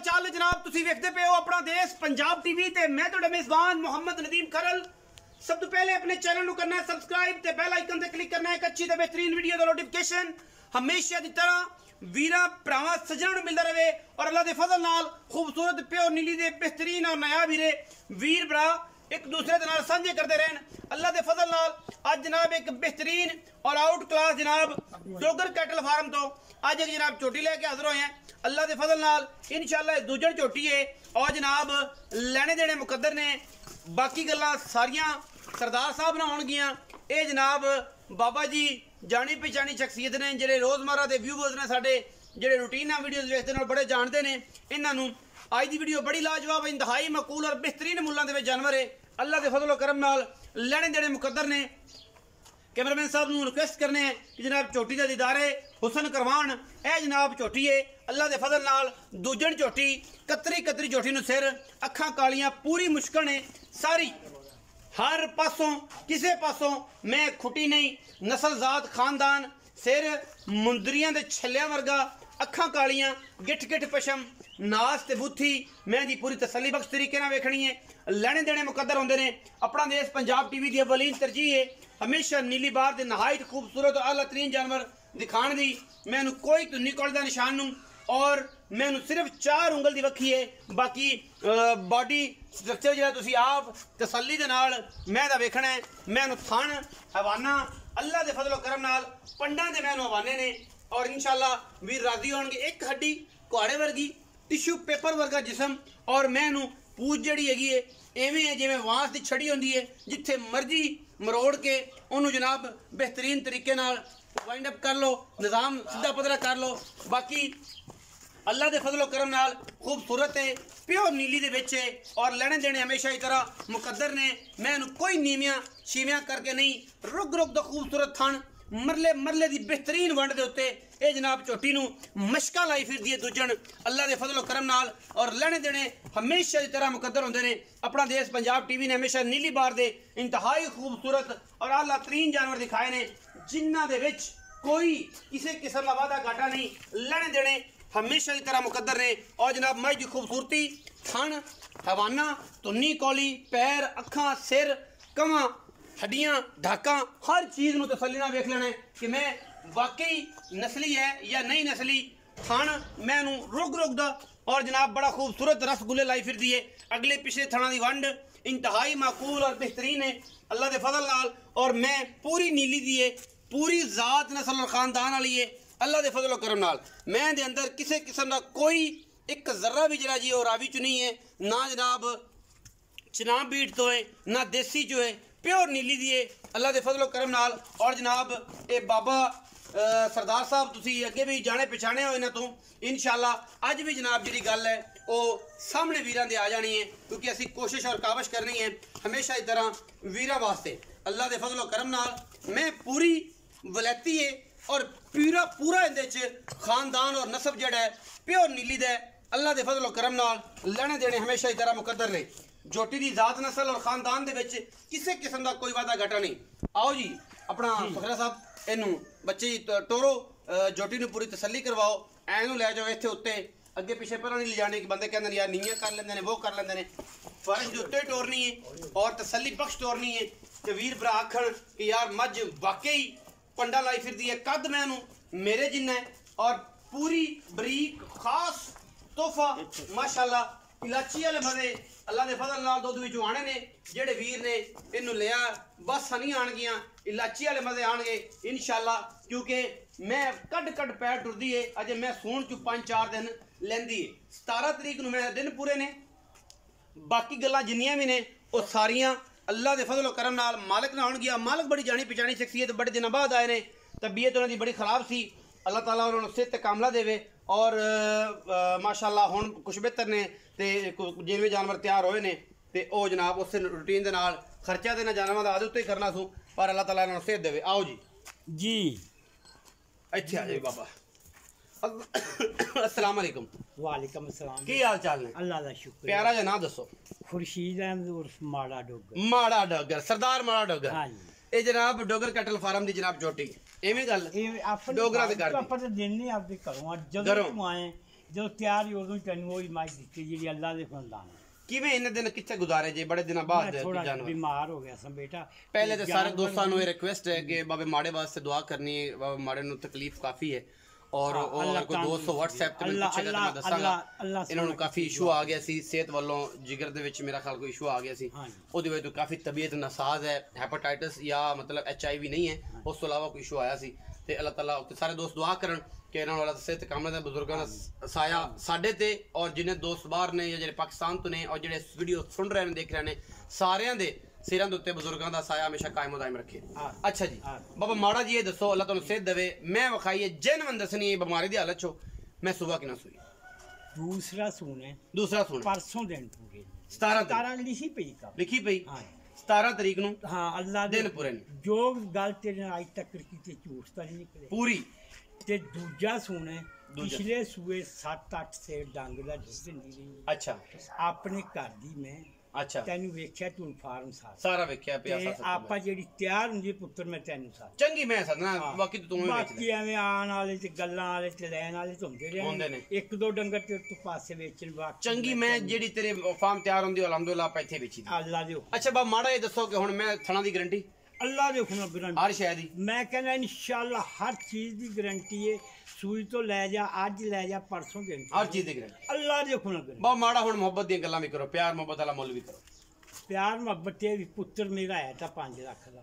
चाल जनाब तुसी वेखदे पे हो अपना देश पंजाब टीवी ते मैं तुहाडा मेज़बान मोहम्मद नदीम खरल। सब तो पहले अपने चैनल को करना है सब्सक्राइब ते बेल आइकन ते क्लिक करना है एक अच्छी ते बेहतरीन वीडियो दा नोटिफिकेशन हमेशा दी तरह वीरा भरावां सज्जणां नूं मिलदा रहे और अल्लाह दे फजल नाल खूबसूरत प्योर नीली दे बेहतरीन और नायाब हीरे वीर भरा एक दूसरे के नाल साझे करते रहन। अल्लाह के फजल नाल आज जनाब एक बेहतरीन और आउट क्लास जनाब डोगर कैटल फार्म तो आज एक जनाब चोटी लेके हाजिर होए हैं। अल्लाह के फजल नाल इंशाअल्लाह दूजड़ चोटी है और जनाब लेने देने मुकद्दर ने बाकी गल्लां सारियां सरदार साहब ना होणगियां। ये जनाब बाबा जी जानी पहचानी शख्सियत ने जिहड़े रोज़मर्रा के व्यूवर्स ने साडे जिहड़े रूटीन वीडियोज़ देखते हैं बड़े जानते हैं। इन्हों आज की वीडियो बड़ी लाजवाब इंतहाई मकूल और बेहतरीन मुल्लां दे विच जानवर है। अल्लाह के फजल करम नाल लेने देने मुकद्दर ने। कैमरामैन साहब नूं रिक्वेस्ट करने हैं कि जनाब चोटी का दीदारे हुसन करवाण। यह जनाब चोटी है अल्लाह के फजल नाल दूजण चोटी कतरी कतरी चोटी नूं सिर अखां कालियां पूरी मुश्कन है सारी हर पासों किसी पासों मैं खुटी नहीं नस्ल जात खानदान सिर मुंदरियां दे छल्लियां वर्गा अखां कालियां गिठ गिठ पशम नास ते बुथी मैं दी पूरी तसली बख्श तरीके ना वेखनी है। लेने देने मुकद्दर होंदे ने। अपना देश पंजाब टीवी की अवलीन तरजीह है हमेशा नीली बार दे नहायत खूबसूरत और आला तरीन जानवर दिखाने दी। मैनू कोई तो निकल दा निशान नूं और मैनू सिर्फ 4 उंगल दी वक्खी है बाकी बॉडी स्ट्रक्चर जो तुसी आप तसली दे नाल मैं दा वेखना है। मैनू थन हवाना अल्लाह के फजलो करम नाल पंडा दे मैनू हवाने ने और इंशाअल्लाह वीर राजी होणगे। एक हड्डी कुहाड़े वर्गी टिश्यू पेपर वर्गा जिसम और मैनू पूछ जड़ी हैगी है एवें है जिवें वांस की छड़ी होंदी है जिथे मर्जी मरोड़ के उन्होंने जनाब बेहतरीन तरीके नाल वाइंड अप कर लो निज़ाम सीधा पदरा कर लो। बाकी अल्लाह के फजलो करम नाल खूबसूरत है प्योर नीली दे विच है और लेने देने हमेशा ही तरह मुकद्दर ने। मैं कोई नीवियां शीवियां करके नहीं रुक रुक द खूबसूरत थन मरले मरले की बेहतरीन वंड के उत्ते ये जनाब चोटी नूं मशका लाई फिरदी है दूजण अल्लाह के फजलो करम नाल और लेने देने हमेशा की तरह मुकद्दर होंदे ने। अपना देश पंजाब टीवी ने हमेशा नीली बार दे इंतहाई खूबसूरत और आला तरीन जानवर दिखाए ने जिन्हां दे विच कोई किसी किस्म का वादा घाटा नहीं। लेने देने हमेशा की तरह मुकद्दर ने और जनाब मज की खूबसूरती थन हवाना तुन्नी कौली पैर अखां सिर कवां हड्डियां ढाका हर चीज़ में तसली ना वेख लेना है कि मैं वाकई नस्ली है या नहीं नस्ली। थन मैनू रुक रुक दा और जनाब बड़ा खूबसूरत रसगुल्ले लाई फिरदी है। अगले पिछले थना की वंड इंतहाई माकूल और बेहतरीन है अल्लाह के फजल नाल और मैं पूरी नीली दी है पूरी जात नस्ल और खानदान वाली है अल्लाह के फजल करम नाल। मैं दे अंदर किसी किस्म का कोई एक जर्रा भी जरा जी और रावी चु नहीं है ना जनाब चनाब बीट तो है ना देसी जो है प्योर नीली दी है अल्लाह के फजलो करम नाल। और जनाब ये बाबा सरदार साहब तुसी अगे भी जाने पछाने हो इन्हां तो इंशाअल्लाह अज भी जनाब जी गल है वो सामने वीरां दे आ जानी है क्योंकि असी कोशिश और कावश करनी है हमेशा इस तरह वीरा वास्ते अल्लाह के फजलो करम नाल। मैं पूरी वलैती है और पूरा पूरा इहदे च खानदान और नसब जड़ा है प्योर नीली दा अल्लाह के फजलो करम नाल लेने देने हमेशा इस तरह मुकद्दर ने। जोटी की जात नस्ल और खानदान दे विच किसी किस्म का कोई वादा घाटा नहीं। आओ जी अपना फखरा साहब इनू बच्चे टोरो जोटी नूं पूरी तसली करवाओ ऐनू लै जाओ इत्थे उत्ते अगे पिछे पर नहीं ले जाने कि बंदे कहते यार नीयां कर लेंदे ने वो कर लेंदे ने फर्श के उत्ते टोरनी है और तसली बख्श टोरनी है कि वीर भरा आखण कि यार मझ वाकई पंडा लाई फिरदी है कद मैनू मेरे जिन्ना है और पूरी बरीक खास तोहफा माशाअल्लाह इलाची वाले मजे अल्लाह के फजल नाल दुध विचों आने ने जेड़े वीर ने इनू लिया बस नहीं आनगियां इलाची वाले मजे आनगे इंशाअल्लाह क्योंकि मैं कट कट पैर टुरदी है अजे मैं सूण चु 5-4 दिन लैंदी है। 17 तरीक नूं मेरे दिन पूरे ने बाकी गल्लां जिन्नियां भी ने वो सारियां अल्लाह के फजल करम नाल मालिक ना होणगियां। मालिक बड़ी जानी पहचानी शख्सियत बड़े दिनों बाद आए ने तबीयत उन्हां दी बड़ी खराब सी अल्लाह ताला उन्होंने सेहत कामला देवे और माशाअल्लाह हुण कुछ बेहतर ने ते जिन्हें जानवर तैयार होए ने ते ओ जनाब उस रूटीन दे नाल खर्चा देना जानवर दा आदत उत्ते ही करना सू पर अल्लाह ताला उन्होंने सेहत देवे। आओ जी जी इत्थे आ जाओ बाबा अस्सलाम वालेकुम। वालेकुम अस्सलाम की हाल चाल ने? अल्लाह दा शुक्र। प्यारा जा नाम दसो। खुर्शीद अहमद उर्फ माड़ा डोगर। माड़ा डोगर सरदार माड़ा डोगर। हाँ जी ये जनाब डोगर कैटल फार्म दी जनाब चोटी एवें गल डोगरा दे घर ਆਪਾਂ ਤਾਂ ਦਿਨ ਨਹੀਂ ਆਪਦੇ ਘਰੋਂ ਜਦੋਂ घरों। ਤੂੰ ਆਏ ਜਦੋਂ ਤਿਆਰ ਹੀ ਉਦੋਂ ਹੀ ਤੈਨੂੰ ਉਹੀ ਮੱਝ ਦਿੱਤੀ ਜਿਹੜੀ ਅੱਲਾ ਦੇ ਫੰਦਾਨ ਹੈ। ਕਿਵੇਂ ਇੰਨੇ ਦਿਨ ਕਿੱਥੇ ਗੁਜ਼ਾਰੇ ਜੇ ਬੜੇ ਦਿਨਾਂ ਬਾਅਦ ਮੈਂ ਥੋੜਾ ਜਾਨਵਰ ਬਿਮਾਰ ਹੋ ਗਿਆ ਸਾਂ ਬੇਟਾ। ਪਹਿਲੇ ਤੇ ਸਾਰੇ ਦੋਸਤਾਂ ਨੂੰ ਇਹ ਰਿਕੁਐਸਟ ਹੈ ਕਿ ਬਾਬੇ ਮਾੜੇ ਵਾਸਤੇ ਦੁਆ ਕਰਨੀ ਹੈ। ਬਾਬੇ ਮਾੜੇ ਨੂੰ ਤਕਲੀਫ ਕਾਫੀ ਹੈ ਔਰ ਉਹ ਅਗਰ ਕੋਈ ਦੋਸਤ WhatsApp ਤੇ ਮੈਨੂੰ ਪੁੱਛੇਗਾ ਤਾਂ ਮੈਂ ਦੱਸਾਂਗਾ। ਇਹਨਾਂ ਨੂੰ ਕਾਫੀ ਇਸ਼ੂ ਆ ਗਿਆ ਸੀ ਸਿਹਤ ਵੱਲੋਂ, ਜਿਗਰ ਦੇ ਵਿੱਚ ਮੇਰਾ ਖਿਆਲ ਕੋਈ ਇਸ਼ੂ ਆ ਗਿਆ ਸੀ, ਉਹਦੀ ਵਜ੍ਹਾ ਤੋਂ ਕਾਫੀ ਤਬੀਅਤ ਨਾਸਾਜ਼ ਹੈ। ਹੈਪੇਟਾਈਟਸ ਜਾਂ ਮਤਲਬ HIV ਨਹੀਂ ਹੈ, ਉਸ ਤੋਂ ਇਲਾਵਾ ਕੋਈ ਇਸ਼ੂ ਆਇਆ ਸੀ। ਤੇ ਅੱਲਾਹ ਤਾਲਾ ਉੱਤੇ ਸਾਰੇ ਦੋਸਤ ਦੁਆ ਕਰਨ ਕਿ ਇਹਨਾਂ ਵਾਲਾ ਸਿਹਤ ਕਾਮਲ ਦੇ ਬਜ਼ੁਰਗਾਂ ਦਾ ਸਾਇਆ ਸਾਡੇ ਤੇ ਔਰ ਜਿੰਨੇ ਦੋਸਤ ਬਾਹਰ ਨੇ ਜਾਂ ਜਿਹੜੇ ਪਾਕਿਸਤਾਨ ਤੋਂ ਨੇ ਔਰ ਜਿਹੜੇ ਇਸ ਵੀਡੀਓ ਸੁਣ ਰਹੇ ਨੇ ਦੇਖ ਰਹੇ ਨੇ ਸਾਰਿਆਂ ਦੇ ਸਿਰਾਂ ਦੇ ਉੱਤੇ ਬਜ਼ੁਰਗਾਂ ਦਾ ਸਾਇਆ ਹਮੇਸ਼ਾ ਕਾਇਮ ਦਾਇਮ ਰੱਖੇ। ਅੱਛਾ ਜੀ ਬਾਬਾ ਮਾੜਾ ਜੀ ਇਹ ਦੱਸੋ, ਅੱਲਾਹ ਤੁਹਾਨੂੰ ਸਿਹਤ ਦੇਵੇ, ਮੈਂ ਵਿਖਾਈਏ ਜੈਨੂਇਨ ਦੱਸਣੀ ਹੈ ਬਿਮਾਰੀ ਦੀ ਹਾਲਤ ਚੋ ਮੈਂ ਸੁਬਾ ਕਿ ਨਾ ਸੋਈ? ਦੂਸਰਾ ਸੂਣ ਦੂਸਰਾ ਸੂਣ ਪਰਸੋਂ ਦਿਨ ਪੂਰੇ 17 ਲਿਖੀ ਪਈ ਕਾ ਲਿਖੀ ਪਈ 17 ਤਰੀਕ ਨੂੰ। ਹਾਂ ਅੱਲਾ ਦੇ ਦਿਨ ਪੂਰੇ ਨੇ ਜੋ ਗੱਲ ਤੇਰੇ ਨਾਲ ਅੱਜ ਤੱਕ ਕੀਤੀ ਝੂਠ ਤਾਂ ਨਹੀਂ ਨਿਕਲੇ ਪੂਰੀ। ਤੇ ਦੂਜਾ ਸੂਣ ਹੈ ਪਿਛਲੇ ਸੂਏ 7-8 ਸੇ ਡੰਗ ਦਾ ਦੁੱਧ ਦਿੰਦੀ ਰਹੀ। ਅੱਛਾ ਆਪਣੇ ਘਰ ਦੀ ਮੈਂ ਅੱਛਾ ਤੈਨੂੰ ਵੇਖਿਆ ਤੂੰ ਫਾਰਮ ਸਾਰਾ ਵੇਖਿਆ ਪਿਆ ਤੇ ਆਪਾਂ ਜਿਹੜੀ ਤਿਆਰ ਹੁੰਦੀ ਪੁੱਤਰ ਮੈਂ ਤੈਨੂੰ ਸਾਰ ਚੰਗੀ ਮੈਂ ਸਦਨਾ ਬਾਕੀ ਤੂੰ ਹੀ ਵੇਚ ਬਾਕੀ ਐਵੇਂ ਆਣ ਵਾਲੇ ਤੇ ਗੱਲਾਂ ਵਾਲੇ ਤੇ ਲੈਣ ਵਾਲੇ ਤੇ ਹੁੰਦੇ ਹੁੰਦੇ ਰਹੇ ਨੇ। ਇੱਕ ਦੋ ਡੰਗਰ ਤੇ ਤੂੰ ਪਾਸੇ ਵੇਚਣ ਬਾਕੀ ਚੰਗੀ ਮੈਂ ਜਿਹੜੀ ਤੇਰੇ ਫਾਰਮ ਤਿਆਰ ਹੁੰਦੀ ਅਲਹਮਦੁਲਿਲਾ ਆਪਾਂ ਇੱਥੇ ਵੇਚੀ ਦੀ। ਅੱਲਾ ਦੇ ਅੱਛਾ ਬਾ ਮਾੜਾ ਇਹ ਦੱਸੋ ਕਿ ਹੁਣ ਮੈਂ ਥਣਾ ਦੀ ਗਾਰੰਟੀ ਅੱਲਾ ਦੇ ਹੁਕਮ ਨਾਲ ਹਰ ਸ਼ੈ ਦੀ ਮੈਂ ਕਹਿੰਦਾ ਇਨਸ਼ਾਅੱਲਾ ਹਰ ਚੀਜ਼ ਦੀ ਗਾਰੰਟੀ ਹੈ। ਸੂਈ ਤੋਂ ਲੈ ਜਾ, ਅੱਜ ਲੈ ਜਾ, ਪਰਸੋਂ ਦੇਣੀ ਹਰ ਚੀਜ਼ ਦੀ ਗਾਰੰਟੀ ਅੱਲਾ ਦੇ ਹੁਕਮ ਨਾਲ। ਬਾ ਮਾੜਾ ਹੁਣ ਮੁਹੱਬਤ ਦੀਆਂ ਗੱਲਾਂ ਵੀ ਕਰੋ, ਪਿਆਰ ਮੁਹੱਬਤ ਵਾਲਾ ਮੁੱਲ ਵੀ ਕਰੋ। ਪਿਆਰ ਮੁਹੱਬਤ ਤੇ ਵੀ ਪੁੱਤਰ ਮੇਰਾ ਹੈ ਤਾਂ 5 ਲੱਖ ਦਾ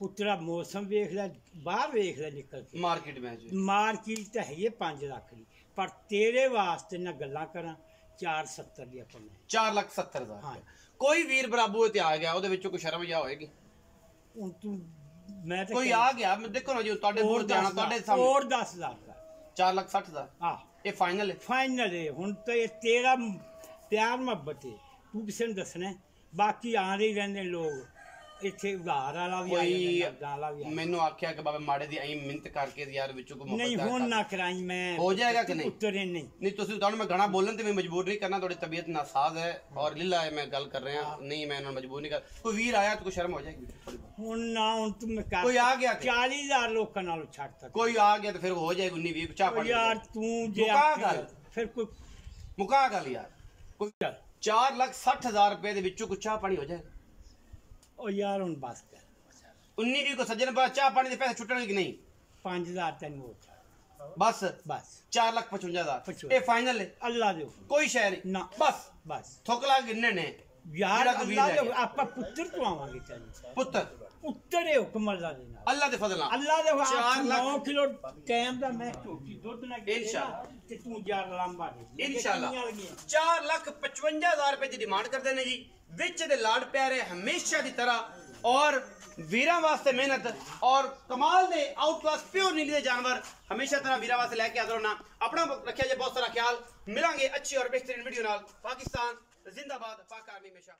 ਪੁੱਤਰਾ ਮੌਸਮ ਵੇਖ ਲੈ, ਬਾਹਰ ਵੇਖ ਲੈ ਨਿਕਲ ਕੇ ਮਾਰਕੀਟ ਮੈਚ ਮਾਰਕੀਟ ਤਾਂ ਹੈ ਹੀ 5 ਲੱਖ ਦੀ, ਪਰ ਤੇਰੇ ਵਾਸਤੇ ਨਾ ਗੱਲਾਂ ਕਰਾਂ 470 ਦੀ ਆਪਾਂ ਮੈਂ 4,70,000 ਕੋਈ ਵੀਰ ਬਰਾਬੂ ਤੇ ਆ ਗਿਆ ਉਹਦੇ ਵਿੱਚੋਂ ਕੋਈ ਸ਼ਰਮ ਜਾਂ ਹੋਏਗੀ? ਹੁਣ ਤੂੰ ਮੈਂ ਤਾਂ ਕੋਈ ਆ ਗਿਆ ਦੇਖੋ ਨਾ ਜੀ ਤੁਹਾਡੇ ਕੋਲ ਜਾਣਾ ਤੁਹਾਡੇ ਸਾਹਮਣੇ ਹੋਰ 10 ਲੱਖ ਦਾ 4,60,000 ਇਹ ਫਾਈਨਲ ਹੈ। ਫਾਈਨਲ ਹੈ ਹੁਣ ਤਾਂ ਇਹ ਤੇਰਾ ਪਿਆਰ ਮੁਹੱਬਤ ਹੈ, ਤੂੰ ਕਿਸੇ ਨੂੰ ਦੱਸਣਾ। ਬਾਕੀ ਆਂਦੇ ਹੀ ਰਹਿੰਦੇ ਲੋਕ ਇੱਥੇ ਉਧਾਰ ਵਾਲਾ ਵੀ ਕੋਈ ਮੈਨੂੰ ਆਖਿਆ ਕਿ ਬਾਬਾ ਮਾੜੇ ਦੀ ਐਂ ਮਿਹਨਤ ਕਰਕੇ ਯਾਰ ਵਿੱਚੋਂ ਕੋਈ ਨਹੀਂ ਹੁਣ ਨਾ ਕਰਾਈ ਮੈਂ ਹੋ ਜਾਏਗਾ ਕਿ ਨਹੀਂ? ਪੁੱਤਰ ਨਹੀਂ ਤੁਸੀਂ ਤੁਹਾਨੂੰ ਮੈਂ ਗਾਣਾ ਬੋਲਣ ਤੇ ਮੈਂ ਮਜਬੂਰ ਨਹੀਂ ਕਰਨਾ, ਤੁਹਾਡੀ ਤਬੀਅਤ ਨਾਸਾਜ਼ ਹੈ ਔਰ ਲੀਲਾ ਹੈ, ਮੈਂ ਗੱਲ ਕਰ ਰਿਹਾ ਨਹੀਂ ਮੈਂ ਇਹਨਾਂ ਨੂੰ ਮਜਬੂਰ ਨਹੀਂ ਕਰ। ਕੋਈ ਵੀਰ ਆਇਆ ਤਾਂ ਕੋਈ ਸ਼ਰਮ ਹੋ ਜਾਏਗੀ ਥੋੜੀ ਬਹੁਤ। ਹੁਣ ਨਾ ਹੁਣ ਤੂੰ ਮੈਂ ਕਰ ਕੋਈ ਆ ਗਿਆ 40,000 ਲੋਕਾਂ ਨਾਲੋਂ ਛੱਡਤਾ ਕੋਈ ਆ ਗਿਆ ਤਾਂ ਫਿਰ ਹੋ ਜਾਏਗੀ 19-20 ਚਾਹ ਪਾਣੀ ਯਾਰ ਤੂੰ ਜੇ ਮੁਕਾ ਗੱਲ ਫਿਰ ਕੋਈ ਮੁਕਾ ਗੱਲ ਯਾਰ ਕੋਈ 4,60,000 ਰੁਪਏ ਦੇ ਵਿੱਚੋਂ ਕੋਈ ਚਾਹ ਪਾਣੀ ਹੋ ਜਾਏਗਾ? ਉਹ ਯਾਰ ਹੁਣ ਬਸ ਕਰ 19-20 ਕੋ ਸੱਜਣ ਬਾਅਦ ਚਾਹ ਪਾਣੀ ਦੇ ਪੈਸੇ ਛੁੱਟਣਗੇ ਕਿ ਨਹੀਂ? 5,000 ਤੈਨੂੰ ਹੋਰ ਬਸ ਬਸ 4,55,000 ਇਹ ਫਾਈਨਲ ਹੈ। ਅੱਲਾ ਦੇ ਕੋਈ ਸ਼ੈ ਨਹੀਂ ਨਾ ਬਸ ਥੁੱਕ ਲਾ ਕਿੰਨੇ ਨੇ ਯਾਰ ਅੱਲਾ ਦੇ ਆਪਾਂ ਪੁੱਤਰ ਤੋਂ ਆਵਾਂਗੇ ਤੈਨੂੰ ਪੁੱਤਰ ਉੱਤਰੇ ਹੁਕਮ ਅੱਲਾ ਦੇ ਨਾਲ ਅੱਲਾ ਦੇ ਫਜ਼ਲ ਨਾਲ ਅੱਲਾ ਦੇ 4 ਲੱਖ 9 ਕਿਲੋ ਟਾਈਮ ਦਾ ਮੈਂ ਝੋਟੀ ਦੁੱਧ ਨਾ ਇੰਸ਼ਾਅੱਲਾ ਤੇ ਤੂੰ ਯਾਰ ਲੰਬਾ ਦੇ ਇੰਸ਼ਾਅੱਲਾ 4,55,000 ਰੁਪਏ ਦੀ ਡਿਮਾਂਡ ਕਰਦੇ ਨੇ ਜੀ। ਵਿੱਚ ਦੇ ਲਾਡ ਪਿਆਰੇ ਹਮੇਸ਼ਾ ਦੀ ਤਰ੍ਹਾਂ ਔਰ ਵੀਰਾਂ ਵਾਸਤੇ ਮਿਹਨਤ ਔਰ ਕਮਾਲ ਦੇ ਆਊਟ ਕਲਾਸ ਪਿਓਰ ਨੀਲੀ ਦੇ ਜਾਨਵਰ ਹਮੇਸ਼ਾ ਤਰ੍ਹਾਂ ਵੀਰਾਂ ਵਾਸਤੇ ਲੈ ਕੇ ਆਦਰ ਹੋਣਾ। ਆਪਣਾ ਰੱਖਿਆ ਜੇ ਬਹੁਤ ਸਾਰਾ ਖਿਆਲ। ਮਿਲਾਂਗੇ ਅੱਛੀ ਔਰ ਬਿਹਤਰੀਨ ਵੀਡੀਓ ਨਾਲ। ਪਾਕਿਸਤਾਨ ਜ਼ਿੰਦਾਬਾਦ, ਪਾਕ ਆਰਮੀ ਹਮੇਸ਼ਾ।